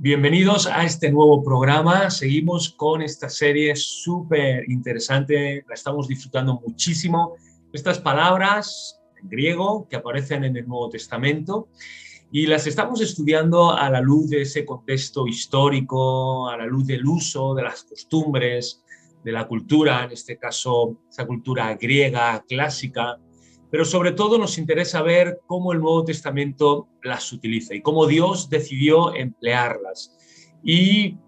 Bienvenidos a este nuevo programa. Seguimos con esta serie súper interesante. La estamos disfrutando muchísimo. Estas palabras en griego que aparecen en el Nuevo Testamento y las estamos estudiando a la luz de ese contexto histórico, a la luz del uso de las costumbres, de la cultura, en este caso esa cultura griega clásica. Pero sobre todo nos interesa ver cómo el Nuevo Testamento las utiliza y cómo Dios decidió emplearlas. Y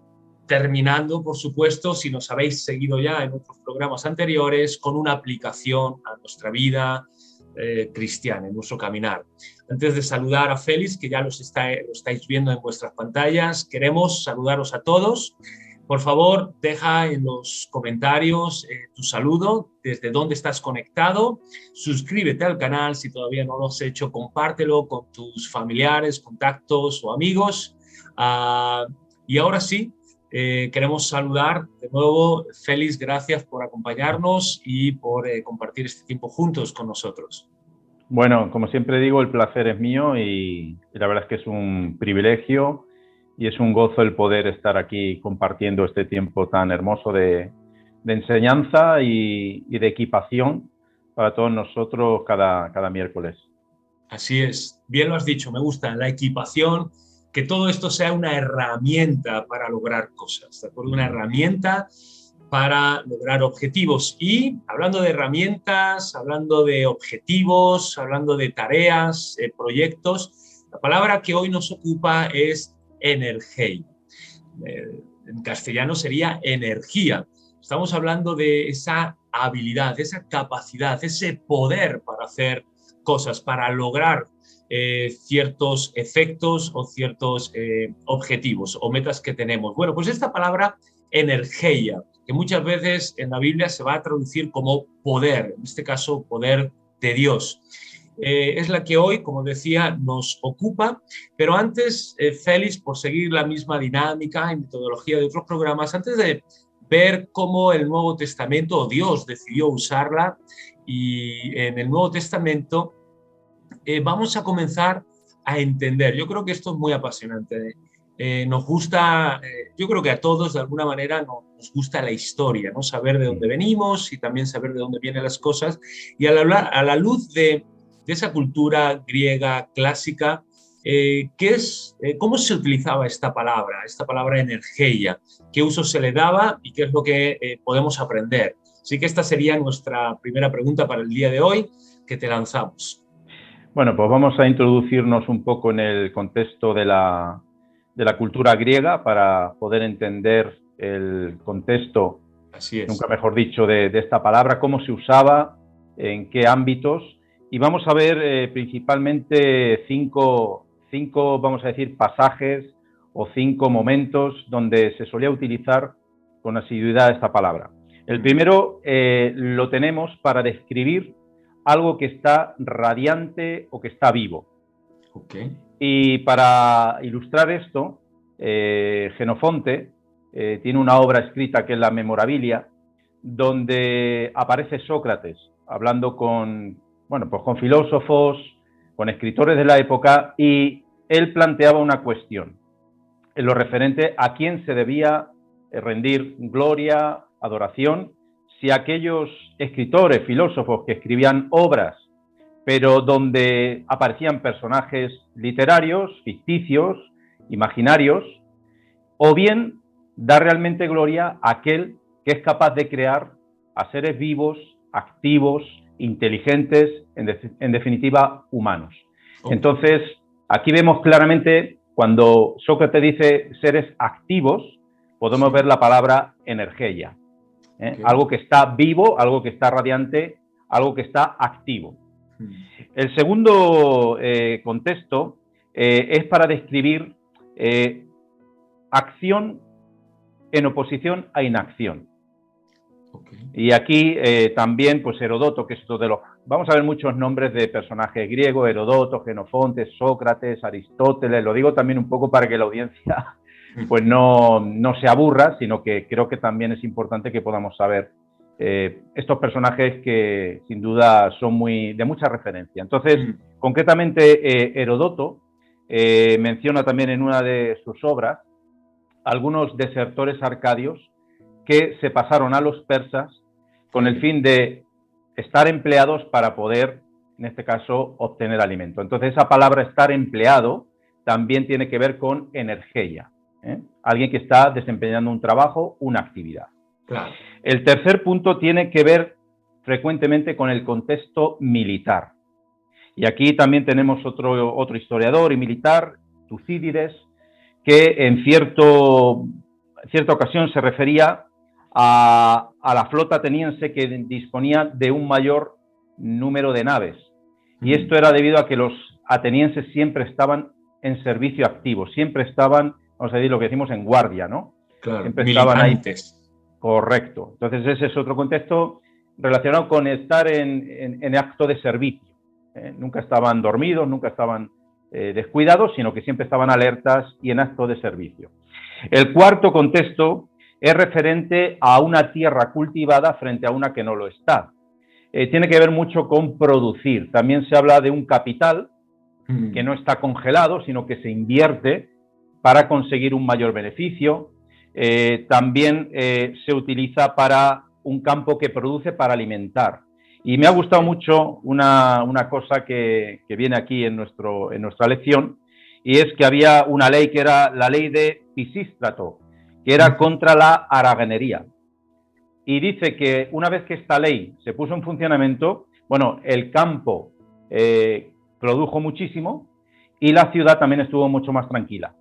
terminando, por supuesto, si nos habéis seguido ya en otros programas anteriores, con una aplicación a nuestra vida cristiana, en nuestro caminar. Antes de saludar a Félix, que ya lo estáis viendo en vuestras pantallas, queremos saludaros a todos. Por favor, deja en los comentarios tu saludo, desde dónde estás conectado, suscríbete al canal si todavía no lo has hecho, compártelo con tus familiares, contactos o amigos. Y ahora sí, queremos saludar de nuevo. Félix, gracias por acompañarnos y por compartir este tiempo juntos con nosotros. Bueno, como siempre digo, el placer es mío y la verdad es que es un privilegio y es un gozo el poder estar aquí compartiendo este tiempo tan hermoso de enseñanza y de equipación para todos nosotros cada miércoles. Así es, bien lo has dicho, me gusta la equipación, que todo esto sea una herramienta para lograr cosas, ¿de acuerdo? Una herramienta para lograr objetivos. Y hablando de herramientas, hablando de objetivos, hablando de tareas, proyectos, la palabra que hoy nos ocupa es energía. En castellano sería energía. Estamos hablando de esa habilidad, de esa capacidad, ese poder para hacer cosas, para lograr ciertos efectos o ciertos objetivos o metas que tenemos. Bueno, pues esta palabra energía, que muchas veces en la Biblia se va a traducir como poder, en este caso poder de Dios. Es la que hoy, como decía, nos ocupa, pero antes, Félix, por seguir la misma dinámica y metodología de otros programas, antes de ver cómo el Nuevo Testamento o Dios decidió usarla, y en el Nuevo Testamento vamos a comenzar a entender. Yo creo que esto es muy apasionante. Nos gusta, yo creo que a todos de alguna manera nos gusta la historia, ¿no? Saber de dónde venimos y también saber de dónde vienen las cosas. Y a la luz de esa cultura griega clásica, ¿cómo se utilizaba esta palabra energía? ¿Qué uso se le daba y qué es lo que podemos aprender? Así que esta sería nuestra primera pregunta para el día de hoy que te lanzamos. Bueno, pues vamos a introducirnos un poco en el contexto de la cultura griega para poder entender el contexto, Así es. nunca mejor dicho, de esta palabra, cómo se usaba, en qué ámbitos. Y vamos a ver principalmente cinco, vamos a decir, pasajes o 5 momentos donde se solía utilizar con asiduidad esta palabra. El primero lo tenemos para describir algo que está radiante o que está vivo. Okay. Y para ilustrar esto, Jenofonte tiene una obra escrita que es la Memorabilia, donde aparece Sócrates hablando con filósofos, con escritores de la época, y él planteaba una cuestión en lo referente a quién se debía rendir gloria, adoración, si aquellos escritores, filósofos que escribían obras, pero donde aparecían personajes literarios, ficticios, imaginarios, o bien dar realmente gloria a aquel que es capaz de crear a seres vivos, activos, inteligentes, en definitiva, humanos. Okay. Entonces, aquí vemos claramente, cuando Sócrates dice seres activos, podemos ver la palabra energía. Okay. Algo que está vivo, algo que está radiante, algo que está activo. El segundo contexto es para describir acción en oposición a inacción. Okay. Y aquí también, pues Herodoto, que es otro de los... Vamos a ver muchos nombres de personajes griegos: Herodoto, Jenofonte, Sócrates, Aristóteles. Lo digo también un poco para que la audiencia pues no se aburra, sino que creo que también es importante que podamos saber estos personajes que sin duda son de mucha referencia. Entonces, concretamente Herodoto menciona también en una de sus obras algunos desertores arcadios que se pasaron a los persas con el fin de estar empleados para poder, en este caso, obtener alimento. Entonces, esa palabra estar empleado también tiene que ver con energía, alguien que está desempeñando un trabajo, una actividad. Claro. El tercer punto tiene que ver frecuentemente con el contexto militar. Y aquí también tenemos otro historiador y militar, Tucídides, que en cierta ocasión se refería a la flota ateniense que disponía de un mayor número de naves. Y esto era debido a que los atenienses siempre estaban en servicio activo, siempre estaban, vamos a decir lo que decimos, en guardia, ¿no? Claro, siempre militantes. Estaban ahí. Correcto. Entonces ese es otro contexto relacionado con estar en acto de servicio. Nunca estaban dormidos, nunca estaban descuidados, sino que siempre estaban alertas y en acto de servicio. El cuarto contexto es referente a una tierra cultivada frente a una que no lo está. Tiene que ver mucho con producir. También se habla de un capital que no está congelado, sino que se invierte para conseguir un mayor beneficio. También se utiliza para un campo que produce para alimentar. Y me ha gustado mucho una cosa que viene aquí en nuestra lección, y es que había una ley que era la ley de Pisístrato, que era contra la haraganería. Y dice que una vez que esta ley se puso en funcionamiento, bueno, el campo produjo muchísimo y la ciudad también estuvo mucho más tranquila.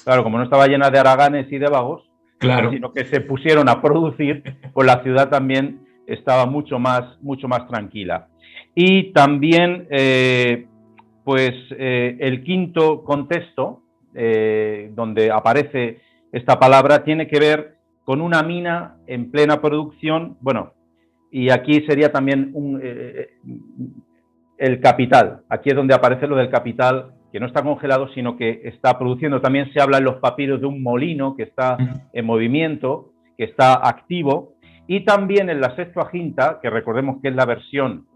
Claro, como no estaba llena de haraganes y de vagos, claro, sino que se pusieron a producir, pues la ciudad también estaba mucho más tranquila. Y también, el quinto contexto donde aparece esta palabra tiene que ver con una mina en plena producción, bueno, y aquí sería también el capital. Aquí es donde aparece lo del capital, que no está congelado, sino que está produciendo. También se habla en los papiros de un molino que está en movimiento, que está activo. Y también en la Septuaginta, que recordemos que es la versión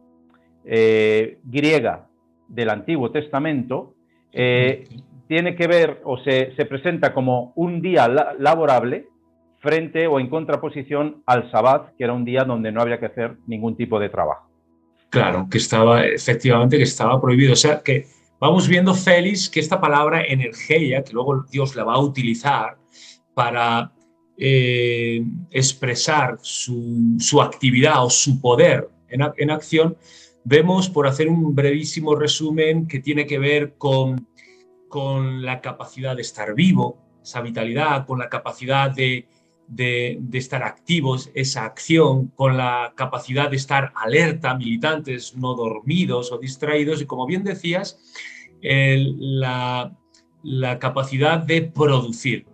griega del Antiguo Testamento, tiene que ver o se presenta como un día laborable frente o en contraposición al Sabbat, que era un día donde no había que hacer ningún tipo de trabajo. Claro, que estaba prohibido. O sea, que vamos viendo, Félix, que esta palabra energía, que luego Dios la va a utilizar para expresar su actividad o su poder en acción, vemos, por hacer un brevísimo resumen, que tiene que ver con la capacidad de estar vivo, esa vitalidad, con la capacidad de estar activos, esa acción, con la capacidad de estar alerta, militantes, no dormidos o distraídos, y como bien decías, la capacidad de producir.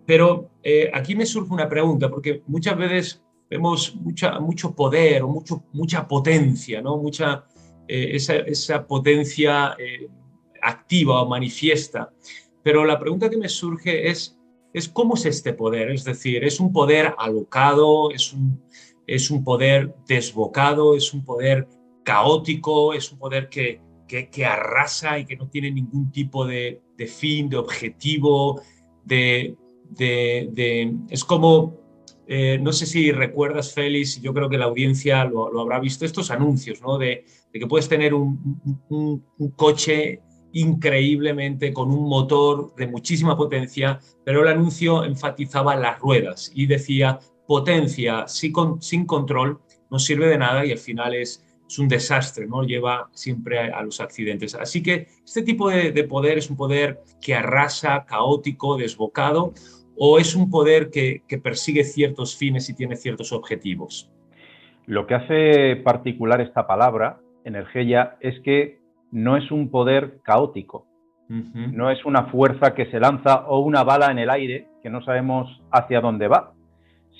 Pero aquí me surge una pregunta, porque muchas veces vemos mucho poder o mucha potencia, ¿no? Esa potencia activa o manifiesta. Pero la pregunta que me surge es ¿cómo es este poder? Es decir, ¿es un poder alocado? ¿Es un poder desbocado? ¿Es un poder caótico? ¿Es un poder que arrasa y que no tiene ningún tipo de fin, de objetivo? Es como, no sé si recuerdas, Félix, yo creo que la audiencia lo habrá visto, estos anuncios, ¿no? De que puedes tener un coche increíblemente con un motor de muchísima potencia, pero el anuncio enfatizaba las ruedas y decía potencia sin control no sirve de nada y al final es un desastre, ¿no? Lleva siempre a los accidentes. Así que este tipo de poder es un poder que arrasa, caótico, desbocado, o es un poder que persigue ciertos fines y tiene ciertos objetivos. Lo que hace particular esta palabra, energía, es que no es un poder caótico, no es una fuerza que se lanza o una bala en el aire que no sabemos hacia dónde va,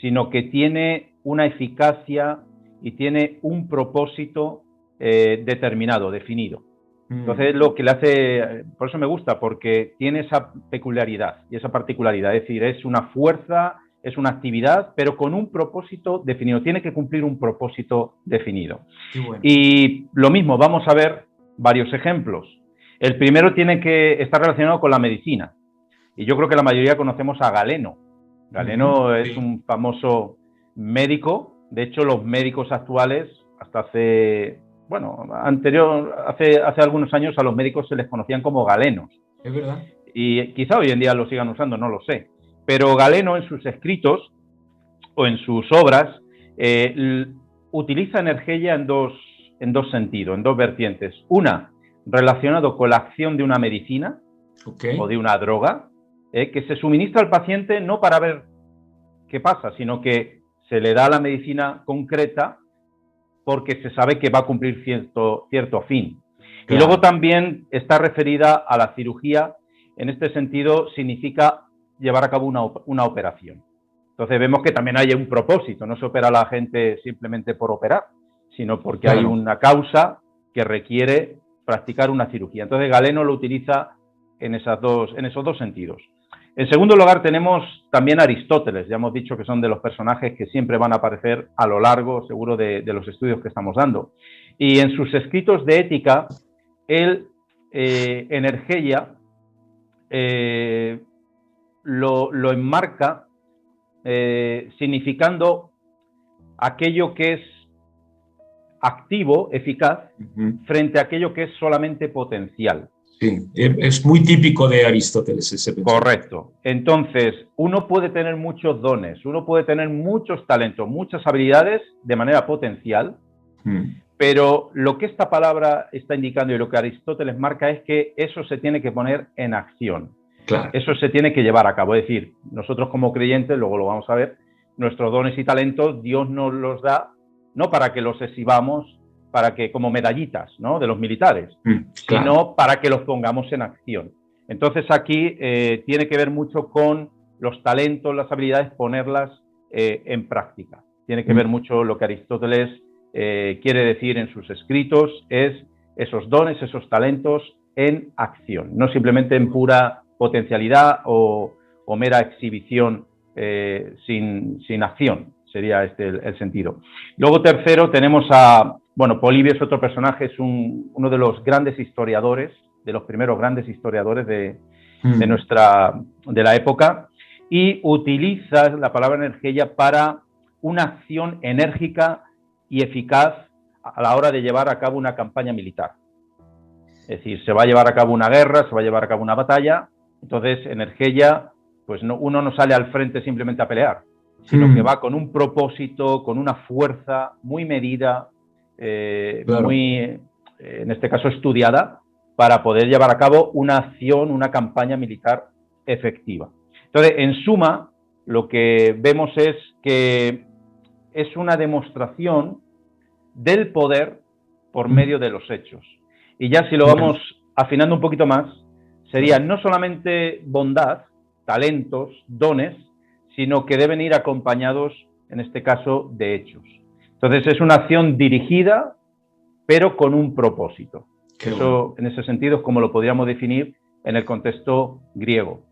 sino que tiene una eficacia y tiene un propósito determinado, definido. Entonces, lo que le hace, por eso me gusta, porque tiene esa peculiaridad y esa particularidad, es decir, es una fuerza, es una actividad, pero con un propósito definido, tiene que cumplir un propósito definido. Bueno. Y lo mismo, vamos a ver varios ejemplos. El primero tiene que estar relacionado con la medicina, y yo creo que la mayoría conocemos a Galeno. Galeno Sí. es un famoso médico. De hecho, los médicos actuales, hasta hace, bueno, hace algunos años a los médicos se les conocían como galenos. Es verdad. Y quizá hoy en día lo sigan usando, no lo sé. Pero Galeno en sus escritos o en sus obras utiliza energía en dos sentidos, en dos vertientes. Una, relacionado con la acción de una medicina o de una droga, que se suministra al paciente no para ver qué pasa, sino que se le da la medicina concreta porque se sabe que va a cumplir cierto fin. Claro. Y luego también está referida a la cirugía. En este sentido, significa llevar a cabo una operación. Entonces vemos que también hay un propósito, no se opera a la gente simplemente por operar, sino porque hay una causa que requiere practicar una cirugía. Entonces Galeno lo utiliza en esos dos sentidos. En segundo lugar tenemos también a Aristóteles, ya hemos dicho que son de los personajes que siempre van a aparecer a lo largo, seguro, de los estudios que estamos dando. Y en sus escritos de ética, él, Energeia, lo enmarca significando aquello que es activo, eficaz, frente a aquello que es solamente potencial. Sí, es muy típico de Aristóteles ese pensamiento. Correcto. Entonces, uno puede tener muchos dones, uno puede tener muchos talentos, muchas habilidades de manera potencial, pero lo que esta palabra está indicando y lo que Aristóteles marca es que eso se tiene que poner en acción. Claro. Eso se tiene que llevar a cabo. Es decir, nosotros como creyentes, luego lo vamos a ver, nuestros dones y talentos Dios nos los da no para que los exhibamos, para que como medallitas, ¿no?, de los militares, claro, sino para que los pongamos en acción. Entonces aquí tiene que ver mucho con los talentos, las habilidades, ponerlas en práctica. Tiene que ver mucho lo que Aristóteles quiere decir en sus escritos, es esos dones, esos talentos en acción, no simplemente en pura potencialidad o mera exhibición sin acción, sería este el sentido. Luego tercero tenemos Polibio es otro personaje, es uno de los grandes historiadores, de los primeros grandes historiadores de la época, y utiliza la palabra energía para una acción enérgica y eficaz a la hora de llevar a cabo una campaña militar. Es decir, se va a llevar a cabo una guerra, se va a llevar a cabo una batalla. Entonces, Energeia, pues uno no sale al frente simplemente a pelear, sino que va con un propósito, con una fuerza muy medida, claro, en este caso estudiada, para poder llevar a cabo una acción, una campaña militar efectiva. Entonces, en suma, lo que vemos es que es una demostración del poder por medio de los hechos. Y ya si lo vamos afinando un poquito más, sería no solamente bondad, talentos, dones, sino que deben ir acompañados, en este caso, de hechos. Entonces es una acción dirigida, pero con un propósito. Eso, en ese sentido, es como lo podríamos definir en el contexto griego.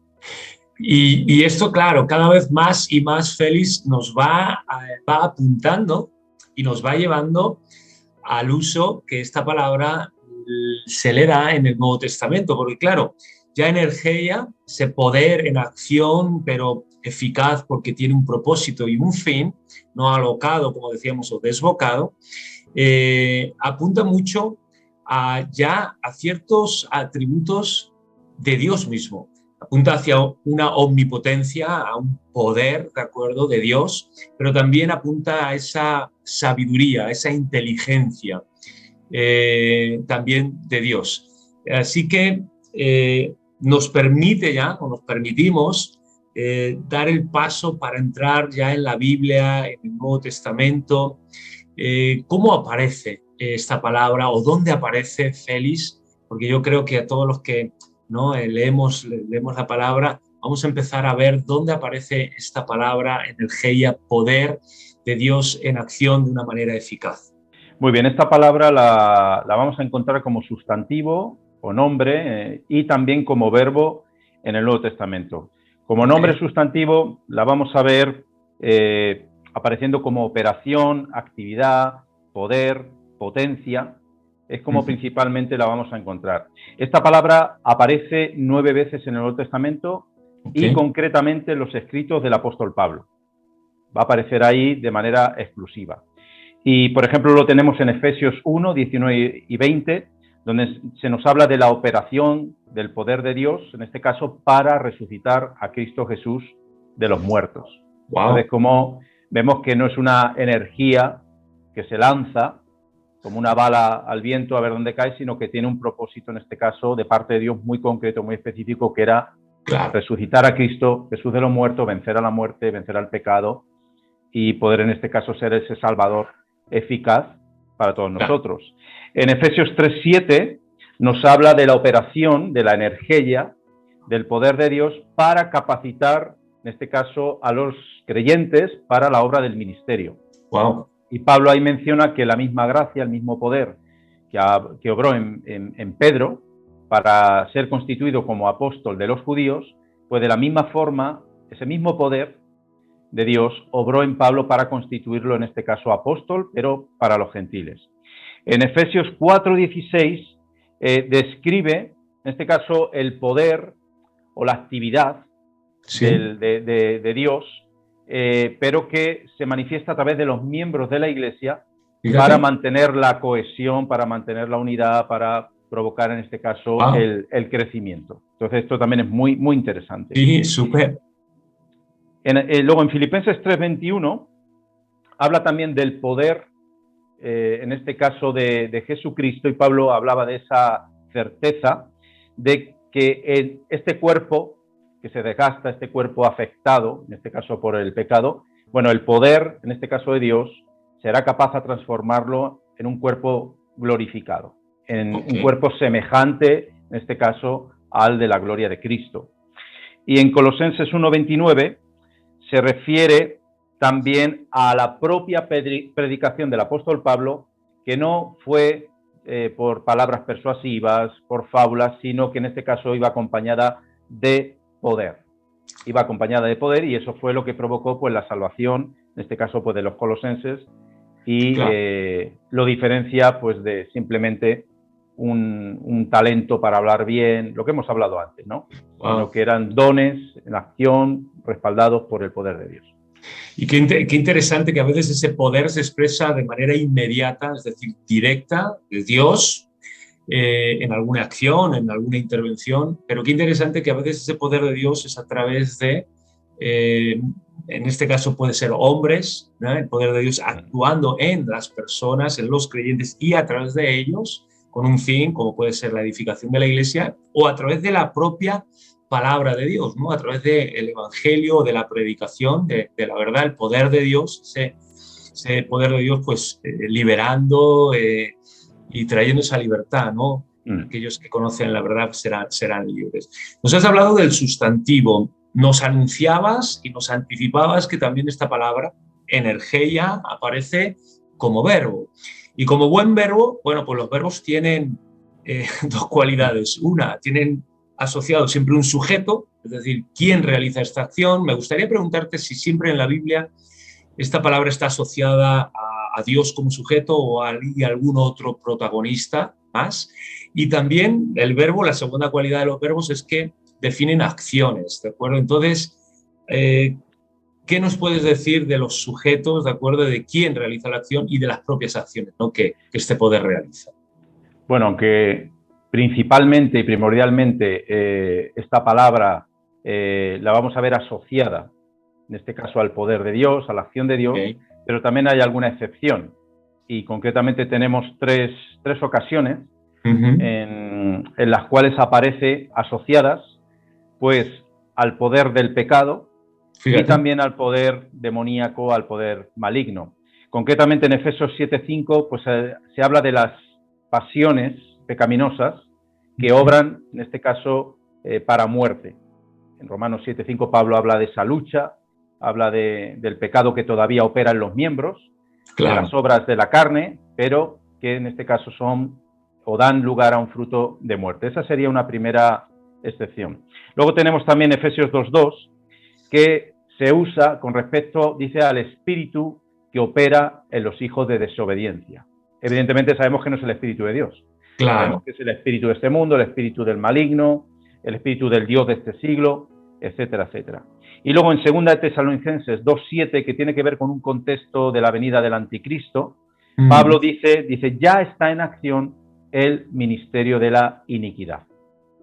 Y esto, claro, cada vez más y más, Félix, nos va apuntando y nos va llevando al uso que esta palabra se le da en el Nuevo Testamento, porque claro, ya Energeia, ese poder en acción, pero eficaz porque tiene un propósito y un fin, no alocado, como decíamos, o desbocado, apunta mucho ya a ciertos atributos de Dios mismo. Apunta hacia una omnipotencia, a un poder, ¿de acuerdo?, de Dios, pero también apunta a esa sabiduría, a esa inteligencia también de Dios. Así que nos permite ya, o nos permitimos, dar el paso para entrar ya en la Biblia, en el Nuevo Testamento. ¿Cómo aparece esta palabra o dónde aparece, Félix? Porque yo creo que a todos los que leemos la palabra, vamos a empezar a ver dónde aparece esta palabra, energía, poder de Dios en acción de una manera eficaz. Muy bien, esta palabra la vamos a encontrar como sustantivo o nombre y también como verbo en el Nuevo Testamento. Como nombre sustantivo la vamos a ver apareciendo como operación, actividad, poder, potencia. Es como principalmente la vamos a encontrar. Esta palabra aparece 9 veces en el Nuevo Testamento, y concretamente los escritos del apóstol Pablo. Va a aparecer ahí de manera exclusiva. Y, por ejemplo, lo tenemos en Efesios 1, 19 y 20, donde se nos habla de la operación del poder de Dios, en este caso, para resucitar a Cristo Jesús de los muertos. Wow. Entonces, como vemos que no es una energía que se lanza como una bala al viento a ver dónde cae, sino que tiene un propósito, en este caso, de parte de Dios muy concreto, muy específico, que era resucitar a Cristo, Jesús de los muertos, vencer a la muerte, vencer al pecado y poder, en este caso, ser ese Salvador eficaz para todos nosotros. En Efesios 3:7 nos habla de la operación, de la energía, del poder de Dios para capacitar, en este caso, a los creyentes para la obra del ministerio. Wow. Y Pablo ahí menciona que la misma gracia, el mismo poder que obró en Pedro para ser constituido como apóstol de los judíos, pues de la misma forma, ese mismo poder de Dios obró en Pablo para constituirlo, en este caso, apóstol, pero para los gentiles. En Efesios 4:16 describe, en este caso, el poder o la actividad de Dios, pero que se manifiesta a través de los miembros de la Iglesia. Fíjate. Para mantener la cohesión, para mantener la unidad, para provocar, en este caso, el crecimiento. Entonces, esto también es muy, muy interesante. Sí, súper. Luego, en Filipenses 3:21, habla también del poder, en este caso, de Jesucristo, y Pablo hablaba de esa certeza de que este cuerpo que se desgasta, este cuerpo afectado, en este caso por el pecado, bueno, el poder, en este caso de Dios, será capaz de transformarlo en un cuerpo glorificado, en un cuerpo semejante, en este caso, al de la gloria de Cristo. Y en Colosenses 1:29 se refiere también a la propia predicación del apóstol Pablo, que no fue por palabras persuasivas, por fábulas, sino que en este caso iba acompañada de poder. Iba acompañada de poder, y eso fue lo que provocó, pues, la salvación, en este caso, pues, de los colosenses, y lo diferencia, pues, de simplemente un talento para hablar bien, lo que hemos hablado antes, ¿no? Sino que eran dones en acción, respaldados por el poder de Dios. Y qué interesante que a veces ese poder se expresa de manera inmediata, es decir, directa, de Dios, en alguna acción, en alguna intervención, pero qué interesante que a veces ese poder de Dios es a través de, en este caso puede ser hombres, ¿no? El poder de Dios actuando en las personas, en los creyentes, y a través de ellos, con un fin, como puede ser la edificación de la iglesia, o a través de la propia palabra de Dios, ¿no? A través del evangelio, de la predicación, de la verdad, el poder de Dios, ese poder de Dios, pues, liberando y trayendo esa libertad, ¿no? Aquellos que conocen la verdad serán libres. Nos has hablado del sustantivo. Nos anunciabas y nos anticipabas que también esta palabra, energía, aparece como verbo. Y como buen verbo, bueno, pues los verbos tienen dos cualidades. Una, tienen asociado siempre un sujeto, es decir, quién realiza esta acción. Me gustaría preguntarte si siempre en la Biblia esta palabra está asociada a Dios como sujeto o a algún otro protagonista más. Y también el verbo, la segunda cualidad de los verbos es que definen acciones, ¿de acuerdo? Entonces, ¿qué nos puedes decir de los sujetos, ¿de acuerdo? De quién realiza la acción y de las propias acciones, ¿no? que este poder realiza. Bueno, aunque principalmente y primordialmente esta palabra la vamos a ver asociada, en este caso, al poder de Dios, a la acción de Dios, pero también hay alguna excepción. Y concretamente tenemos tres ocasiones en las cuales aparece asociadas, pues, al poder del pecado. Fíjate. Y también al poder demoníaco, al poder maligno. Concretamente en Efesios 7:5, pues se habla de las pasiones pecaminosas que obran, en este caso, para muerte. En Romanos 7:5 Pablo habla de esa lucha, habla del pecado que todavía opera en los miembros, de las obras de la carne, pero que en este caso son o dan lugar a un fruto de muerte. Esa sería una primera excepción. Luego tenemos también Efesios 2:2, que se usa con respecto, dice, al espíritu que opera en los hijos de desobediencia. Evidentemente sabemos que no es el espíritu de Dios. Sabemos que es el espíritu de este mundo, el espíritu del maligno, el espíritu del Dios de este siglo. etcétera, etcétera. Y luego en 2 Tesalonicenses 2:7, que tiene que ver con un contexto de la venida del anticristo, Pablo dice, ya está en acción el ministerio de la iniquidad.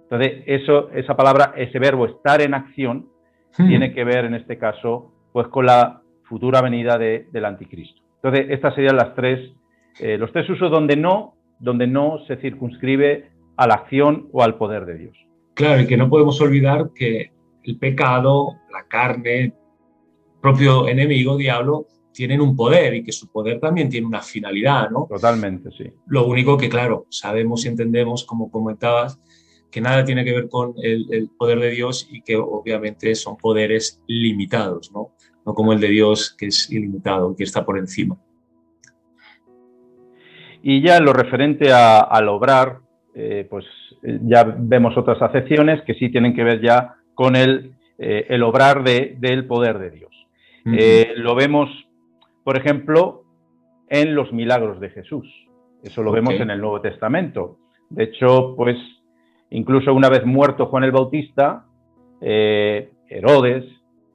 Entonces, esa palabra, ese verbo estar en acción, tiene que ver en este caso pues con la futura venida del anticristo. Entonces, estas serían los tres usos donde no se circunscribe a la acción o al poder de Dios. Claro, y que no podemos olvidar que el pecado, la carne, propio enemigo, diablo, tienen un poder y que su poder también tiene una finalidad, ¿no? Totalmente, sí. Lo único que, claro, sabemos y entendemos, como comentabas, que nada tiene que ver con el poder de Dios y que obviamente son poderes limitados, ¿no? No como el de Dios, que es ilimitado, que está por encima. Y ya en lo referente al obrar, pues ya vemos otras acepciones que sí tienen que ver ya con el obrar del poder de Dios. Lo vemos, por ejemplo, en los milagros de Jesús. Eso lo vemos en el Nuevo Testamento. De hecho, pues incluso una vez muerto Juan el Bautista, Herodes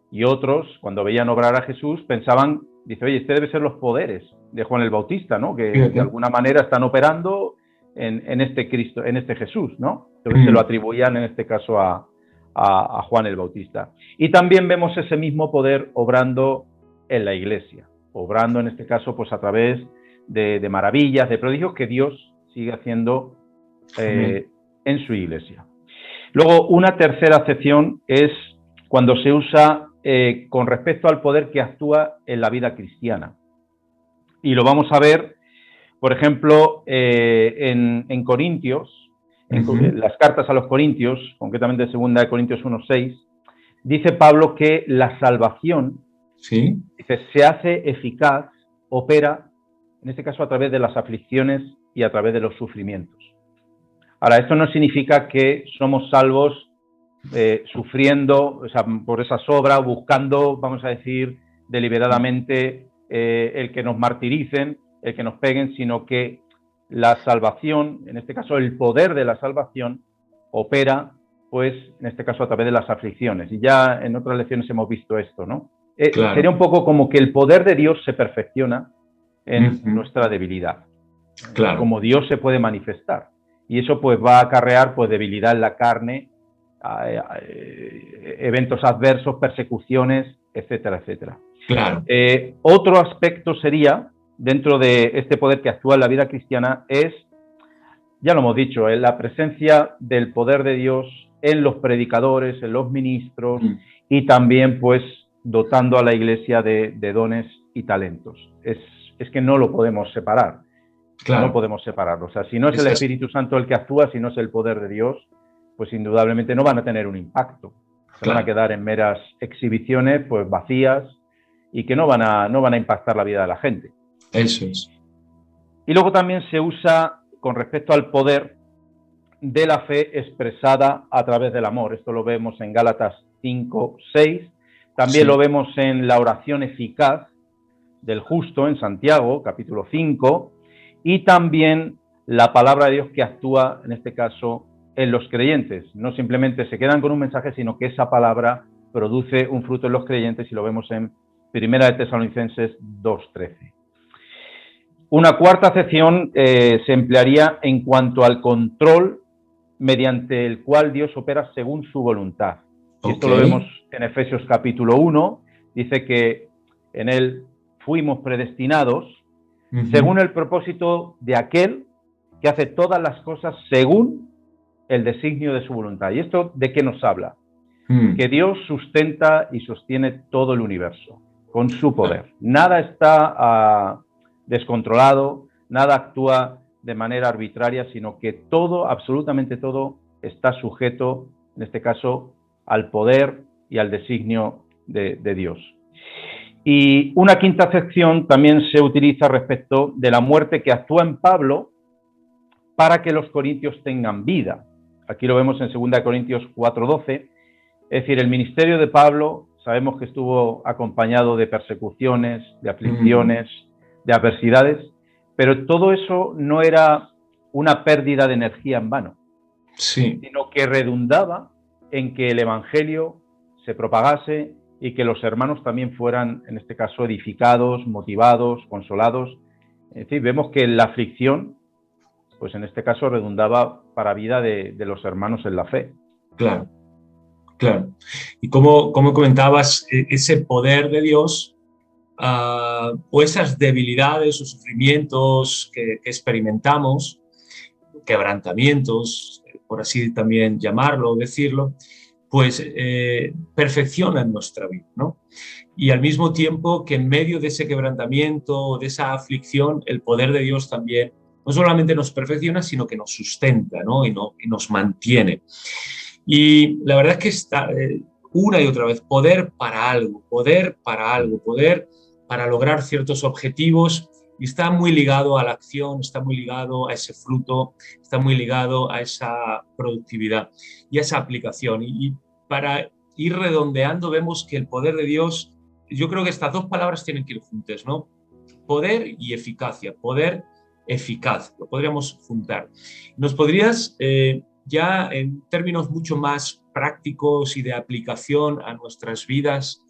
y otros, cuando veían obrar a Jesús, pensaban, dice, oye, este debe ser los poderes de Juan el Bautista, ¿no? Que de alguna manera están operando en este Cristo, en este Jesús, ¿no? Entonces se lo atribuían en este caso a Juan el Bautista. Y también vemos ese mismo poder obrando en la Iglesia, obrando en este caso pues a través de maravillas, de prodigios que Dios sigue haciendo en su Iglesia. Luego, una tercera acepción es cuando se usa con respecto al poder que actúa en la vida cristiana. Y lo vamos a ver, por ejemplo, en Corintios, en las cartas a los Corintios, concretamente 2 Corintios 1:6, dice Pablo que la salvación dice, se hace eficaz, opera, en este caso a través de las aflicciones y a través de los sufrimientos. Ahora, esto no significa que somos salvos sufriendo, o sea, por esas obras, buscando, vamos a decir, deliberadamente el que nos martiricen, el que nos peguen, sino que la salvación, en este caso el poder de la salvación, opera, pues, en este caso a través de las aflicciones. Y ya en otras lecciones hemos visto esto, ¿no? Claro. Sería un poco como que el poder de Dios se perfecciona en nuestra debilidad. Claro. Como Dios se puede manifestar. Y eso pues va a acarrear pues debilidad en la carne, eventos adversos, persecuciones, etcétera, etcétera. Claro. Otro aspecto sería, dentro de este poder que actúa en la vida cristiana, es, ya lo hemos dicho, la presencia del poder de Dios en los predicadores, en los ministros y también pues dotando a la Iglesia de dones y talentos. Es que no lo podemos separar. Claro. No podemos separarlo. O sea, si no es el Espíritu Santo el que actúa, si no es el poder de Dios, pues indudablemente no van a tener un impacto. Se van a quedar en meras exhibiciones, pues vacías, y que no van a impactar la vida de la gente. Eso es. Y luego también se usa con respecto al poder de la fe expresada a través del amor. Esto lo vemos en Gálatas 5:6. También lo vemos en la oración eficaz del justo en Santiago, capítulo 5. Y también la palabra de Dios que actúa, en este caso, en los creyentes. No simplemente se quedan con un mensaje, sino que esa palabra produce un fruto en los creyentes y lo vemos en 1 Tesalonicenses 2:13. Una cuarta acepción se emplearía en cuanto al control mediante el cual Dios opera según su voluntad. Y esto lo vemos en Efesios capítulo 1. Dice que en él fuimos predestinados según el propósito de aquel que hace todas las cosas según el designio de su voluntad. ¿Y esto de qué nos habla? Que Dios sustenta y sostiene todo el universo con su poder. Nada está descontrolado, nada actúa de manera arbitraria, sino que todo, absolutamente todo, está sujeto, en este caso, al poder y al designio de Dios. Y una quinta acepción también se utiliza respecto de la muerte que actúa en Pablo para que los corintios tengan vida. Aquí lo vemos en 2 Corintios 4:12. Es decir, el ministerio de Pablo, sabemos que estuvo acompañado de persecuciones, de aflicciones, de adversidades, pero todo eso no era una pérdida de energía en vano, sino que redundaba en que el Evangelio se propagase y que los hermanos también fueran, en este caso, edificados, motivados, consolados. Es decir, vemos que la aflicción, pues en este caso redundaba para vida de los hermanos en la fe. Claro, claro. Y como comentabas, ese poder de Dios, o esas debilidades o sufrimientos que experimentamos, quebrantamientos, por así también llamarlo o decirlo, pues perfeccionan nuestra vida, ¿no? Y al mismo tiempo que en medio de ese quebrantamiento, de esa aflicción, el poder de Dios también no solamente nos perfecciona, sino que nos sustenta, ¿no? Y nos mantiene. Y la verdad es que está una y otra vez, poder para algo, poder para lograr ciertos objetivos, y está muy ligado a la acción, está muy ligado a ese fruto, está muy ligado a esa productividad y a esa aplicación. Y para ir redondeando, vemos que el poder de Dios, yo creo que estas dos palabras tienen que ir juntas, ¿no? Poder y eficacia, poder eficaz, lo podríamos juntar. ¿Nos podrías, ya en términos mucho más prácticos y de aplicación a nuestras vidas,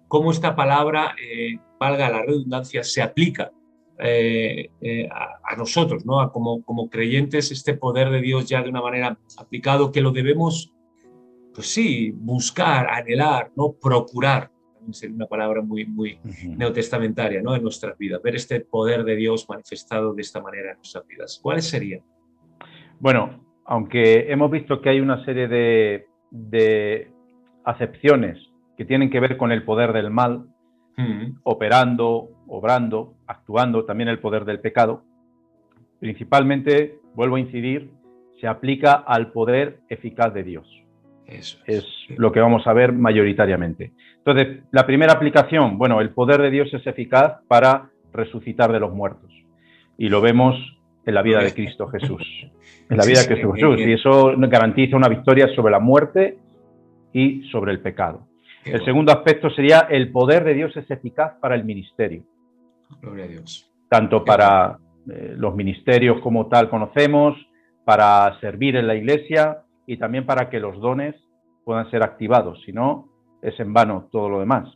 cómo esta palabra, valga la redundancia, se aplica a nosotros, ¿no? Como creyentes, este poder de Dios ya de una manera aplicado, que lo debemos, pues sí, buscar, anhelar, ¿no? Procurar, también sería una palabra muy neotestamentaria, ¿no? En nuestras vidas, ver este poder de Dios manifestado de esta manera en nuestras vidas. ¿Cuáles serían? Bueno, aunque hemos visto que hay una serie de acepciones que tienen que ver con el poder del mal, operando, obrando, actuando, también el poder del pecado, principalmente, vuelvo a incidir, se aplica al poder eficaz de Dios. Eso es lo que vamos a ver mayoritariamente. Entonces, la primera aplicación, bueno, el poder de Dios es eficaz para resucitar de los muertos. Y lo vemos en la vida de Cristo Jesús. En la vida de Cristo Jesús. Y eso garantiza una victoria sobre la muerte y sobre el pecado. El segundo aspecto sería el poder de Dios es eficaz para el ministerio. Gloria a Dios. Tanto para los ministerios como tal conocemos, para servir en la iglesia y también para que los dones puedan ser activados. Si no, es en vano todo lo demás.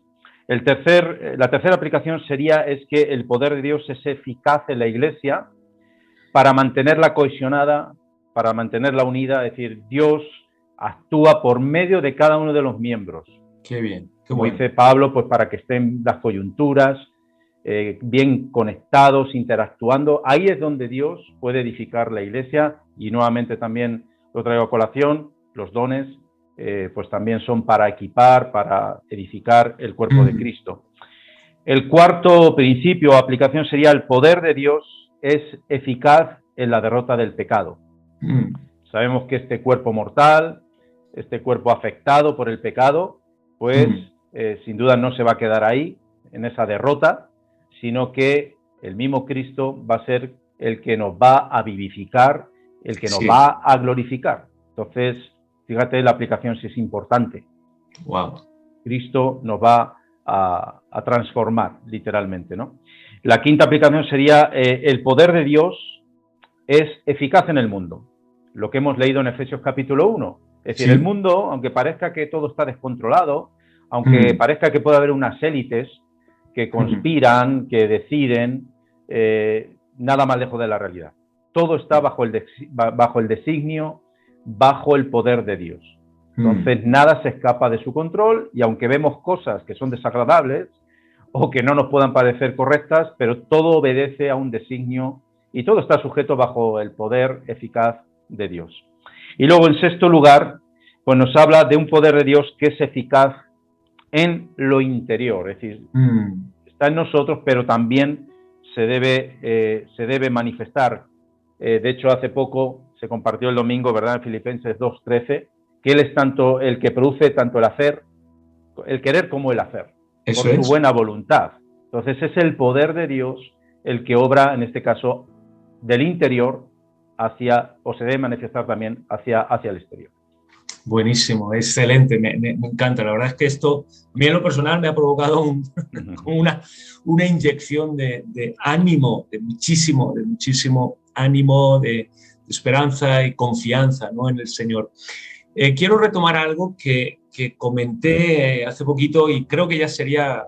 La tercera aplicación es que el poder de Dios es eficaz en la iglesia para mantenerla cohesionada, para mantenerla unida. Es decir, Dios actúa por medio de cada uno de los miembros. Qué bien. Qué Como bueno. dice Pablo, pues para que estén las coyunturas bien conectados, interactuando. Ahí es donde Dios puede edificar la iglesia. Y nuevamente también lo traigo a colación, los dones pues también son para equipar, para edificar el cuerpo de Cristo. El cuarto principio o aplicación sería el poder de Dios es eficaz en la derrota del pecado. Sabemos que este cuerpo mortal, este cuerpo afectado por el pecado, pues sin duda no se va a quedar ahí, en esa derrota, sino que el mismo Cristo va a ser el que nos va a vivificar, el que nos va a glorificar. Entonces, fíjate, la aplicación sí es importante. Wow. Cristo nos va a transformar, literalmente, ¿no? La quinta aplicación sería el poder de Dios es eficaz en el mundo. Lo que hemos leído en Efesios capítulo 1. Es decir, el mundo, aunque parezca que todo está descontrolado, aunque parezca que puede haber unas élites que conspiran, que deciden, nada más lejos de la realidad. Todo está bajo el designio, bajo el poder de Dios. Entonces, nada se escapa de su control, y aunque vemos cosas que son desagradables o que no nos puedan parecer correctas, pero todo obedece a un designio y todo está sujeto bajo el poder eficaz de Dios. Y luego, en sexto lugar, pues nos habla de un poder de Dios que es eficaz en lo interior, es decir, está en nosotros, pero también se debe manifestar. De hecho, hace poco se compartió el domingo, ¿verdad?, en Filipenses 2:13, que Él es tanto el que produce tanto el hacer, el querer como el hacer, Eso por su es. buena voluntad. Entonces es el poder de Dios el que obra, en este caso, del interior hacia, o se debe manifestar también hacia el exterior. Buenísimo, excelente, me encanta. La verdad es que esto, a mí en lo personal, me ha provocado una inyección de ánimo, de muchísimo ánimo, de esperanza y confianza, ¿no?, en el Señor. Quiero retomar algo que que comenté hace poquito y creo que ya sería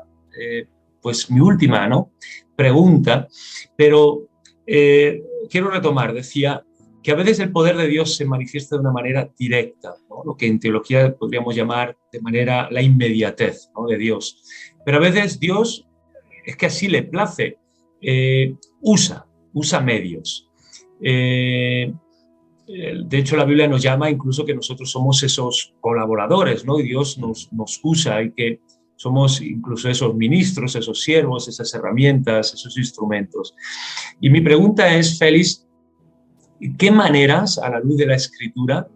pues mi última, ¿no?, pregunta, pero quiero retomar. Decía que a veces el poder de Dios se manifiesta de una manera directa, ¿no?, lo que en teología podríamos llamar de manera la inmediatez, ¿no?, de Dios. Pero a veces Dios, es que así le place, usa medios. De hecho, la Biblia nos llama incluso que nosotros somos esos colaboradores, ¿no? Y Dios nos usa, y que somos incluso esos ministros, esos siervos, esas herramientas, esos instrumentos. Y mi pregunta es, Félix, ¿qué maneras, a la luz de la Escritura,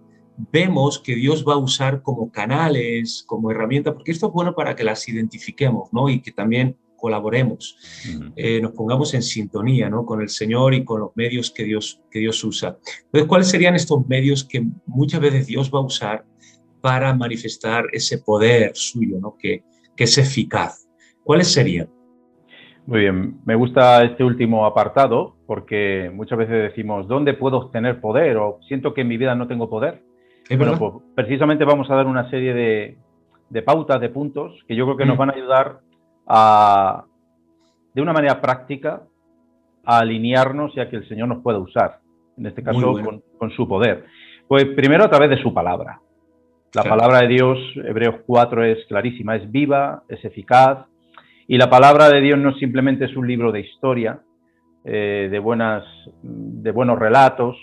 vemos que Dios va a usar como canales, como herramientas? Porque esto es bueno para que las identifiquemos, ¿no?, y que también colaboremos, nos pongamos en sintonía, ¿no?, con el Señor y con los medios que Dios usa. Entonces, ¿cuáles serían estos medios que muchas veces Dios va a usar para manifestar ese poder suyo, ¿no?, que es eficaz? ¿Cuáles serían? Muy bien, me gusta este último apartado porque muchas veces decimos, ¿dónde puedo obtener poder? O siento que en mi vida no tengo poder. ¿Es Bueno, verdad? pues precisamente vamos a dar una serie de pautas, de puntos, que yo creo que nos van a ayudar de una manera práctica a alinearnos y a que el Señor nos pueda usar, en este Muy caso bueno. con su poder. Pues primero a través de su palabra. La Claro. palabra de Dios, Hebreos 4, es clarísima, es viva, es eficaz, y la palabra de Dios no simplemente es un libro de historia, de buenos relatos,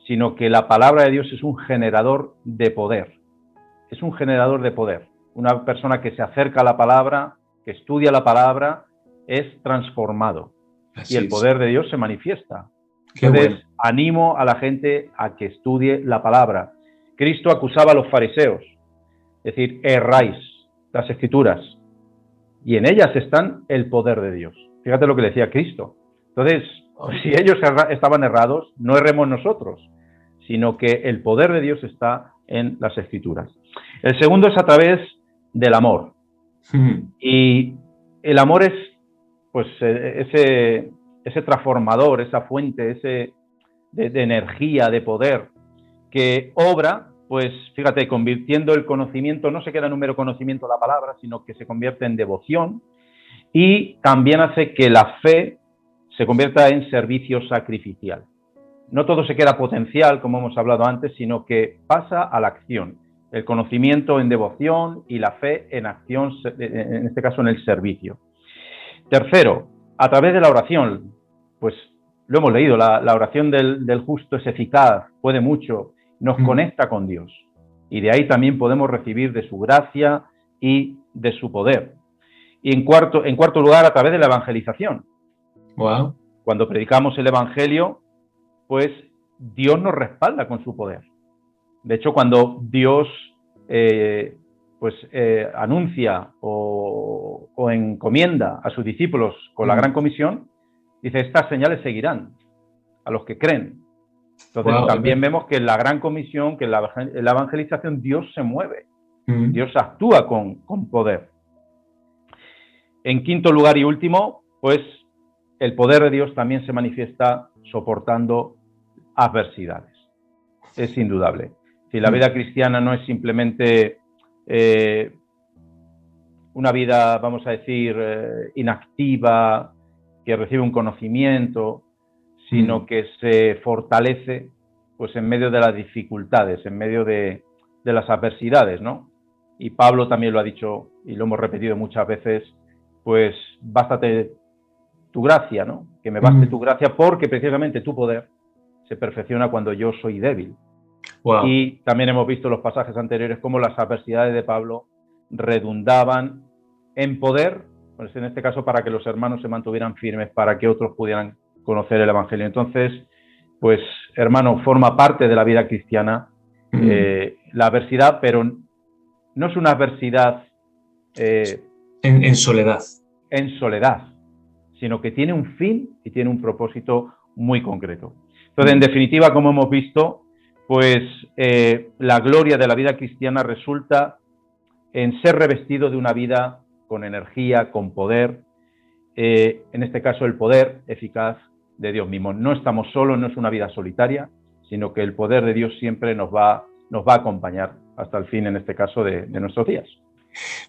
sino que la palabra de Dios es un generador de poder. Es un generador de poder. Una persona que se acerca a la palabra, que estudia la palabra, es transformado. Así Y el es. poder de Dios se manifiesta. Qué Entonces, bueno. animo a la gente a que estudie la palabra. Cristo acusaba a los fariseos, es decir, erráis las Escrituras, y en ellas están el poder de Dios. Fíjate lo que decía Cristo. Entonces, si ellos estaban errados, no erremos nosotros, sino que el poder de Dios está en las Escrituras. El segundo es a través del amor. Y el amor es, pues, ese transformador, esa fuente, de energía, de poder, que obra, pues, fíjate, convirtiendo el conocimiento, no se queda en un mero conocimiento de la palabra, sino que se convierte en devoción, y también hace que la fe se convierta en servicio sacrificial. No todo se queda potencial, como hemos hablado antes, sino que pasa a la acción. El conocimiento en devoción y la fe en acción, en este caso en el servicio. Tercero, a través de la oración. Pues lo hemos leído, la oración del justo es eficaz, puede mucho, nos conecta con Dios. Y de ahí también podemos recibir de su gracia y de su poder. Y en cuarto lugar, a través de la evangelización. Wow. Cuando predicamos el evangelio, pues Dios nos respalda con su poder. De hecho, cuando Dios anuncia o encomienda a sus discípulos con la gran comisión, dice, estas señales seguirán a los que creen. Entonces, también vemos que en la gran comisión, que en la evangelización, Dios se mueve. Dios actúa con poder. En quinto lugar y último, pues el poder de Dios también se manifiesta soportando adversidades. Es indudable. Si la vida cristiana no es simplemente una vida, vamos a decir, inactiva, que recibe un conocimiento, sino que se fortalece, pues, en medio de las dificultades, en medio de las adversidades, ¿no? Y Pablo también lo ha dicho, y lo hemos repetido muchas veces, pues, bástate tu gracia, ¿no? Que me baste tu gracia, porque precisamente tu poder se perfecciona cuando yo soy débil. Wow. Y también hemos visto en los pasajes anteriores cómo las adversidades de Pablo redundaban en poder, pues en este caso para que los hermanos se mantuvieran firmes, para que otros pudieran conocer el Evangelio. Entonces, pues, hermano, forma parte de la vida cristiana la adversidad, pero no es una adversidad en soledad. En soledad, sino que tiene un fin y tiene un propósito muy concreto. Entonces, en definitiva, como hemos visto, pues la gloria de la vida cristiana resulta en ser revestido de una vida con energía, con poder, en este caso el poder eficaz de Dios mismo. No estamos solos, no es una vida solitaria, sino que el poder de Dios siempre nos va a acompañar hasta el fin, en este caso, de nuestros días.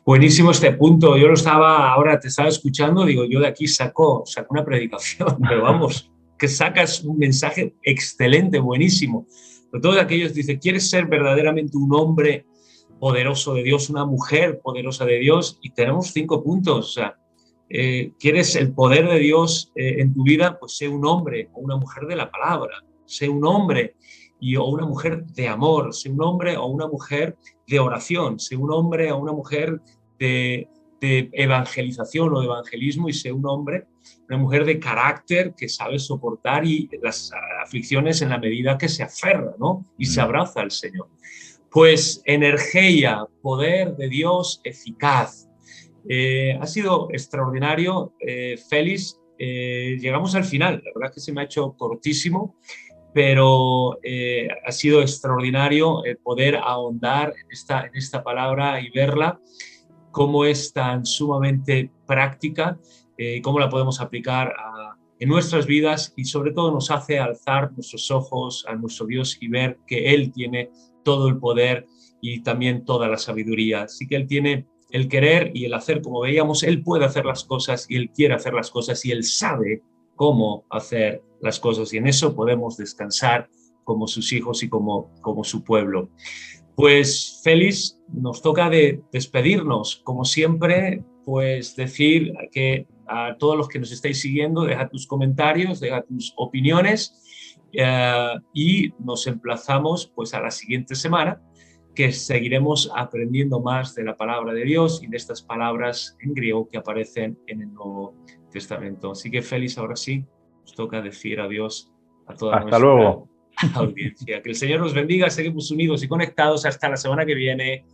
Buenísimo este punto. Yo ahora te estaba escuchando, digo, yo de aquí saco una predicación, pero vamos, que sacas un mensaje excelente, buenísimo. Pero todos aquellos dicen, ¿quieres ser verdaderamente un hombre poderoso de Dios, una mujer poderosa de Dios? Y tenemos 5 puntos. O sea, ¿quieres el poder de Dios en tu vida? Pues sé un hombre o una mujer de la palabra. Sé un hombre o una mujer de amor. Sé un hombre o una mujer de oración. Sé un hombre o una mujer de evangelización o de evangelismo, y sé un hombre, una mujer de carácter que sabe soportar y las aflicciones en la medida que se aferra, ¿no? Y se abraza al Señor. Pues energía, poder de Dios eficaz. Ha sido extraordinario, Félix. Llegamos al final, la verdad es que se me ha hecho cortísimo, pero ha sido extraordinario el poder ahondar en esta palabra y verla, cómo es tan sumamente práctica, cómo la podemos aplicar en nuestras vidas, y sobre todo nos hace alzar nuestros ojos a nuestro Dios y ver que Él tiene todo el poder y también toda la sabiduría. Así que Él tiene el querer y el hacer, como veíamos. Él puede hacer las cosas y Él quiere hacer las cosas y Él sabe cómo hacer las cosas, y en eso podemos descansar como sus hijos y como su pueblo. Pues, Félix, nos toca despedirnos. Como siempre, pues decir que a todos los que nos estáis siguiendo, deja tus comentarios, deja tus opiniones, y nos emplazamos pues a la siguiente semana, que seguiremos aprendiendo más de la palabra de Dios y de estas palabras en griego que aparecen en el Nuevo Testamento. Así que, Félix, ahora sí, nos toca decir adiós a toda Hasta nuestra luego. audiencia. Que el Señor nos bendiga, seguimos unidos y conectados hasta la semana que viene.